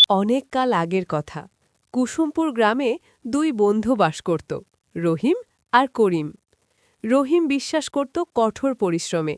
অনেক কাল আগের কথা। কুসুমপুর গ্রামে দুই বন্ধু বাস করত, রহিম আর করিম। রহিম বিশ্বাস করত কঠোর পরিশ্রমে,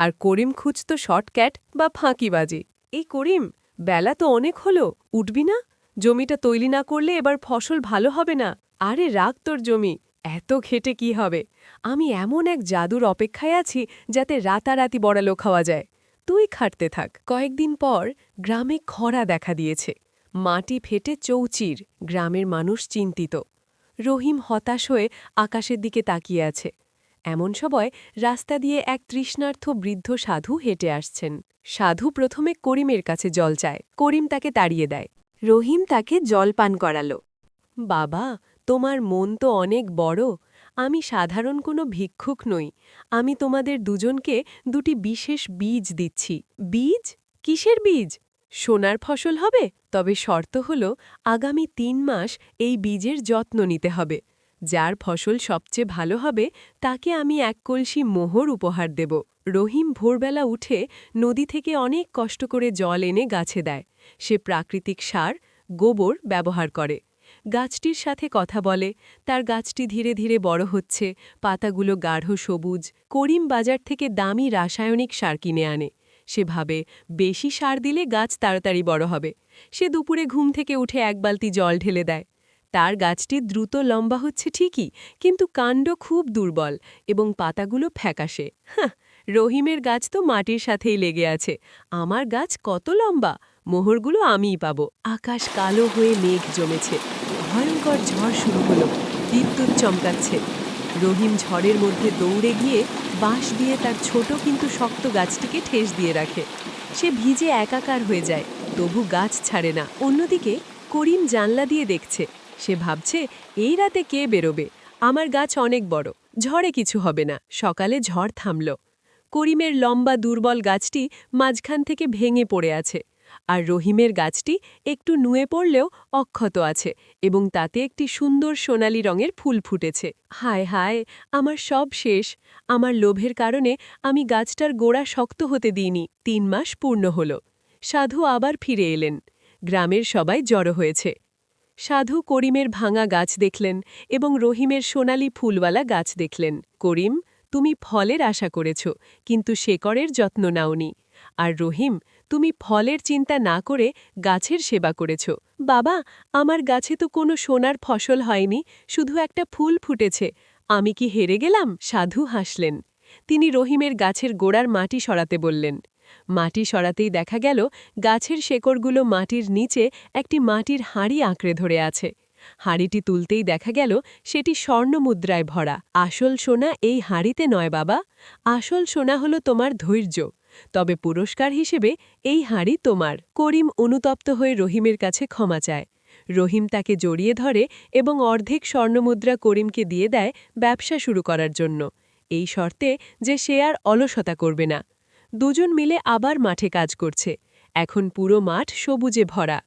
আর করিম খুঁজত শর্টকাট বা ফাঁকিবাজি। এই করিম, বেলা তো অনেক হলো, উঠবি না? জমিটা তৈরি না করলে এবার ফসল ভালো হবে না। আরে রাখ তোর জমি, এত খেটে কি হবে? আমি এমন এক জাদুর অপেক্ষায় আছি যাতে রাতারাতি বড়ালোক হওয়া যায়। তুই খাটতে থাক। কয়েকদিন পর গ্রামে খরা দেখা দিয়েছে। মাটি ফেটে চৌচির, গ্রামের মানুষ চিন্তিত। রহিম হতাশ হয়ে আকাশের দিকে তাকিয়ে আছে। এমন সময় রাস্তা দিয়ে এক তৃষ্ণার্থ বৃদ্ধ সাধু হেঁটে আসছেন। সাধু প্রথমে করিমের কাছে জল চায়, করিম তাকে তাড়িয়ে দেয়। রহিম তাকে জল পান করাল। বাবা, তোমার মন তো অনেক বড়। আমি সাধারণ কোনো ভিক্ষুক নই। আমি তোমাদের দুজনকে দুটি বিশেষ বীজ দিচ্ছি। বীজ? কিসের বীজ? সোনার ফসল হবে, তবে শর্ত হল আগামী ৩ মাস এই বীজের যত্ন নিতে হবে। যার ফসল সবচেয়ে ভালো হবে তাকে আমি এক কলসি মোহর উপহার দেব। রহিম ভোরবেলা উঠে নদী থেকে অনেক কষ্ট করে জল এনে গাছে দেয়। সে প্রাকৃতিক সার, গোবর ব্যবহার করে। গাছটির সাথে কথা বলে, তার গাছটি ধীরে ধীরে বড় হচ্ছে, পাতাগুলো গাঢ় সবুজ। করিম বাজার থেকে দামি রাসায়নিক সার কিনে আনে। সে ভাবে বেশি সার দিলে গাছ তাড়াতাড়ি বড় হবে। সে দুপুরে ঘুম থেকে উঠে এক বালতি জল ঢেলে দেয়। তার গাছটি দ্রুত লম্বা হচ্ছে ঠিকই, কিন্তু কাণ্ড খুব দুর্বল এবং পাতাগুলো ফ্যাকাশে। হাহ, রহিমের গাছ তো মাটির সাথেই লেগে আছে। আমার গাছ কত লম্বা, মোহরগুলো আমিই পাব। আকাশ কালো হয়ে মেঘ জমেছে। ভয়ঙ্কর ঝড় শুরু হলো, বিদ্যুৎ চমকাচ্ছে। রহিম ঝড়ের মধ্যে দৌড়ে গিয়ে বাঁশ দিয়ে তার ছোট কিন্তু শক্ত গাছটিকে ঠেস দিয়ে রাখে। সে ভিজে একাকার হয়ে যায়, তবু গাছ ছাড়ে না। অন্যদিকে করিম জানলা দিয়ে দেখছে। সে ভাবছে, এই রাতে কে বেরোবে? আমার গাছ অনেক বড়, ঝড়ে কিছু হবে না। সকালে ঝড় থামল। করিমের লম্বা দুর্বল গাছটি মাঝখান থেকে ভেঙে পড়ে আছে, আর রহিমের গাছটি একটু নুয়ে পড়লেও অক্ষত আছে এবং তাতে একটি সুন্দর সোনালি রঙের ফুল ফুটেছে। হায় হায়, আমার সব শেষ। আমার লোভের কারণে আমি গাছটার গোড়া শক্ত হতে দিইনি। ৩ মাস পূর্ণ হল। সাধু আবার ফিরে এলেন। গ্রামের সবাই জড়ো হয়েছে। সাধু করিমের ভাঙা গাছ দেখলেন এবং রহিমের সোনালি ফুলওয়ালা গাছ দেখলেন। করিম, তুমি ফলের আশা করেছ, কিন্তু শেকড়ের যত্ন নাওনি। আর রহিম, তুমি ফলের চিন্তা না করে গাছের সেবা করেছ। বাবা, আমার গাছে তো কোনো সোনার ফসল হয়নি, শুধু একটা ফুল ফুটেছে। আমি কি হেরে গেলাম? সাধু হাসলেন। তিনি রহিমের গাছের গোড়ার মাটি সরাতে বললেন। মাটি সরাতেই দেখা গেল গাছের শেকড়গুলো মাটির নিচে একটি মাটির হাঁড়ি আঁকড়ে ধরে আছে। হাঁড়িটি তুলতেই দেখা গেল সেটি স্বর্ণমুদ্রায় ভরা। আসল সোনা এই হাঁড়িতে নয় বাবা, আসল সোনা হলো তোমার ধৈর্য। তবে পুরস্কার হিসেবে এই হাঁড়ি তোমার। করিম অনুতপ্ত হয়ে রহিমের কাছে ক্ষমা চায়। রহিম তাকে জড়িয়ে ধরে এবং অর্ধেক স্বর্ণমুদ্রা করিমকে দিয়ে দেয় ব্যবসা শুরু করার জন্য, এই শর্তে যে সে আর অলসতা করবে না। দুজন মিলে আবার মাঠে কাজ করছে। এখন পুরো মাঠ সবুজে ভরা।